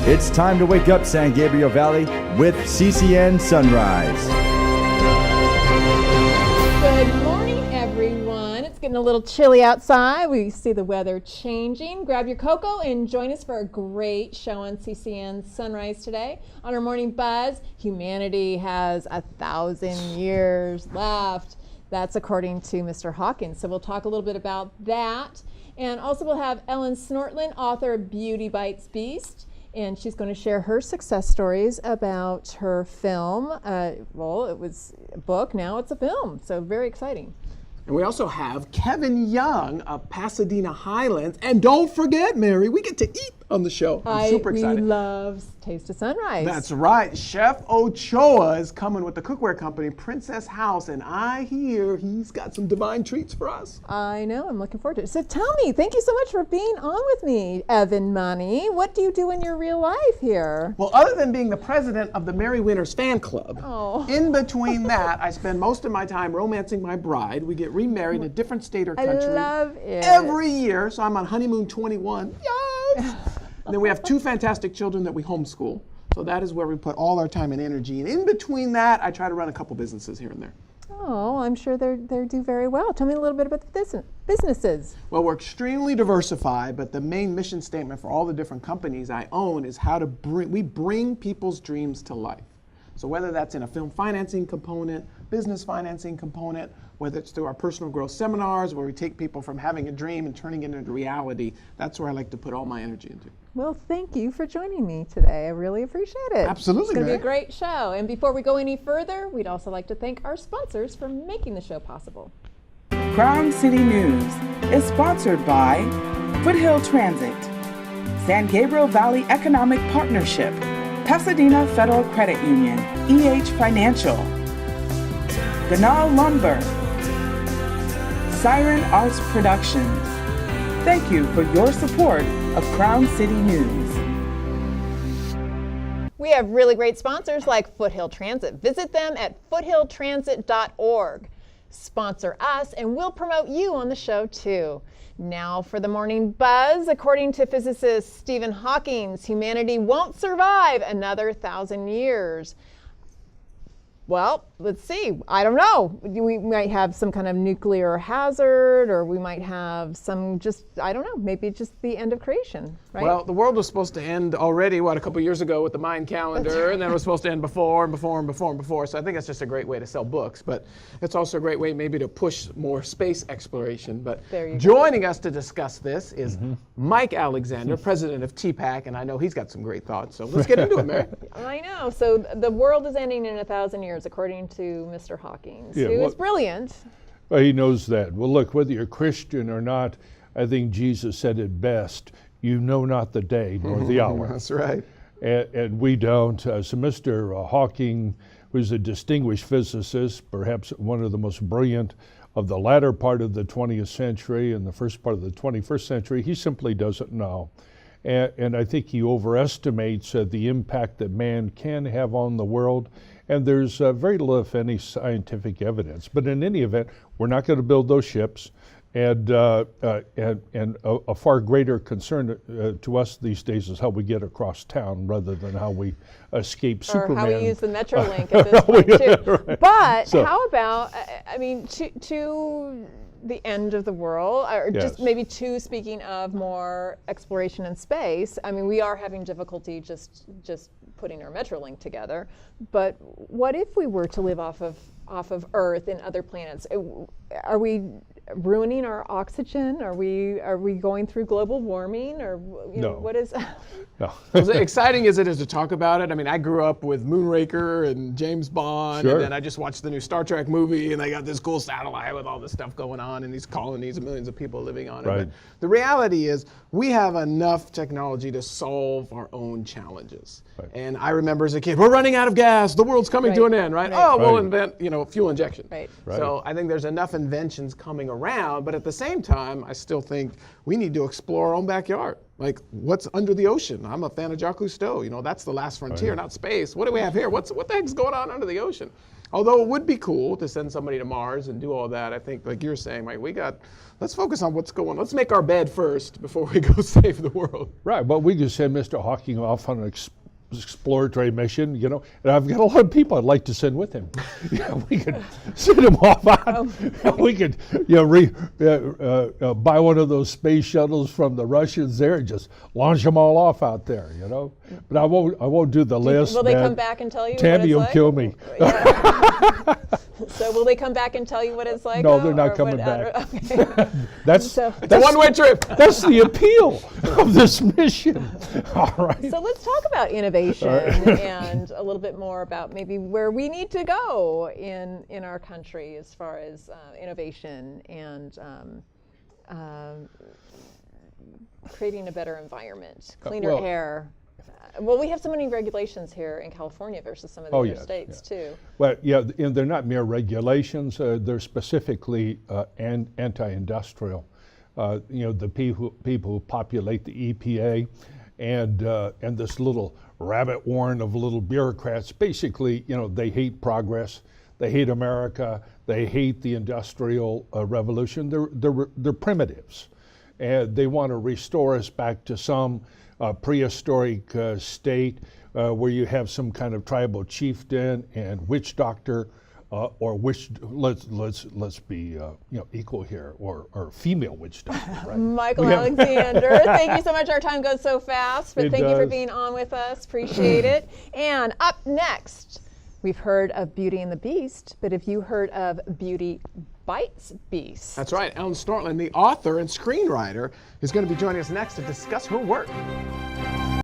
It's time to wake up San Gabriel Valley with CCN Sunrise. Good morning, everyone. It's getting a little chilly outside. We see the weather changing. Grab your cocoa and join us for a great show on CCN Sunrise today. On our morning buzz, humanity has 1,000 years left. That's according to Mr. Hawkins. So we'll talk a little bit about that. And also we'll have Ellen Snortland, author of Beauty Bites Beast. And she's going to share her success stories about her film. Well, it was a book, now it's a film. So very exciting. And we also have Kevin Young of Pasadena Highlands. And don't forget, Mary, we get to eat on the show. I'm super excited. We love Taste of Sunrise. That's right. Chef Ochoa is coming with the cookware company, Princess House. And I hear he's got some divine treats for us. I know. I'm looking forward to it. So tell me, thank you so much for being on with me, Evan Money. What do you do in your real life here? Well, other than being the president of the Mary Winters fan club, in between that, I spend most of my time romancing my bride. We get remarried in a different state or country love it. every year. So I'm on honeymoon 21. Yes! And then we have 2 fantastic children that we homeschool. So that is where we put all our time and energy. And in between that, I try to run a couple businesses here and there. Oh, I'm sure they do very well. Tell me a little bit about the businesses. Well, we're extremely diversified, but the main mission statement for all the different companies I own is how to bring people's dreams to life. So whether that's in a film financing component, business financing component, whether it's through our personal growth seminars where we take people from having a dream and turning it into reality, that's where I like to put all my energy into. Well, thank you for joining me today. I really appreciate it. Absolutely, It's going to be a Mary. great show. And before we go any further, we'd also like to thank our sponsors for making the show possible. Crown City News is sponsored by Foothill Transit, San Gabriel Valley Economic Partnership, Pasadena Federal Credit Union, EH Financial, Ganal Lumber, Siren Arts Productions. Thank you for your support of Crown City News. We have really great sponsors like Foothill Transit. Visit them at foothilltransit.org. Sponsor us and we'll promote you on the show too. Now for the morning buzz. According to physicist Stephen Hawking, humanity won't survive another 1,000 years. Well, let's see. I don't know. We might have some kind of nuclear hazard, or we might have some I don't know, maybe just the end of creation, right? Well, the world was supposed to end already, a couple years ago with the Mayan calendar, and then it was supposed to end before and before and before and before. So I think that's just a great way to sell books, but it's also a great way maybe to push more space exploration. But joining us to discuss this is Mike Alexander, president of TPAC, and I know he's got some great thoughts. So let's get into it, Mary. I know. So the world is ending in 1,000 years, according to Mr. Hawking, who is brilliant. Well, he knows that. Well, look, whether you're Christian or not, I think Jesus said it best. You know not the day nor the hour. That's right. And we don't. So Mr. Hawking, who's a distinguished physicist, perhaps one of the most brilliant of the latter part of the 20th century and the first part of the 21st century, he simply doesn't know. And I think he overestimates the impact that man can have on the world. And there's very little, if any, scientific evidence. But in any event, we're not going to build those ships. And a far greater concern to us these days is how we get across town rather than how we escape Superman. Or how we use the Metrolink at this point, too. Right. But So, how about, I mean, to the end of the world, or just maybe speaking of more exploration in space, I mean, we are having difficulty just putting our Metrolink together. But what if we were to live off of Earth and other planets? Are we ruining our oxygen? Are we going through global warming? Or what is? No. As exciting as it is to talk about it, I mean, I grew up with Moonraker and James Bond, and then I just watched the new Star Trek movie, and they got this cool satellite with all this stuff going on and these colonies and millions of people living on it. But the reality is we have enough technology to solve our own challenges. And I remember as a kid, we're running out of gas, the world's coming to an end, right? Oh, we'll invent, fuel injection. So I think there's enough inventions coming around, but at the same time, I still think we need to explore our own backyard. Like, what's under the ocean? I'm a fan of Jacques Cousteau. That's the last frontier, not space. What do we have here? What the heck's going on under the ocean? Although it would be cool to send somebody to Mars and do all that, I think, like you're saying, Mike, let's focus on what's going on. Let's make our bed first before we go save the world. Right, but we just send Mr. Hawking off on an exploratory mission, you know, and I've got a lot of people I'd like to send with him. We could send him off out. We could, buy one of those space shuttles from the Russians there and just launch them all off out there, you know. But I won't do the list. Will they come back and tell you? Tammy what it's will like? kill me. Yeah. So will they come back and tell you what it's like? No, they're not coming back. Okay. That's a one-way trip. That's the appeal of this mission. All right. So let's talk about innovation and a little bit more about maybe where we need to go in our country as far as innovation and creating a better environment, cleaner air. Well, we have so many regulations here in California versus some of the other states too. Well, and they're not mere regulations. They're specifically anti-industrial. The people who populate the EPA and this little rabbit warren of little bureaucrats. Basically, they hate progress. They hate America. They hate the industrial revolution. They're primitives, and they want to restore us back to some prehistoric state where you have some kind of tribal chieftain and witch doctor, or witch. Let's be equal here, or female witch doctor. Right? Michael Alexander, thank you so much. Our time goes so fast, but thank you for being on with us. Appreciate it. And up next, we've heard of Beauty and the Beast, but have you heard of Beauty Bites Beast? That's right. Ellen Stortland, the author and screenwriter, is going to be joining us next to discuss her work.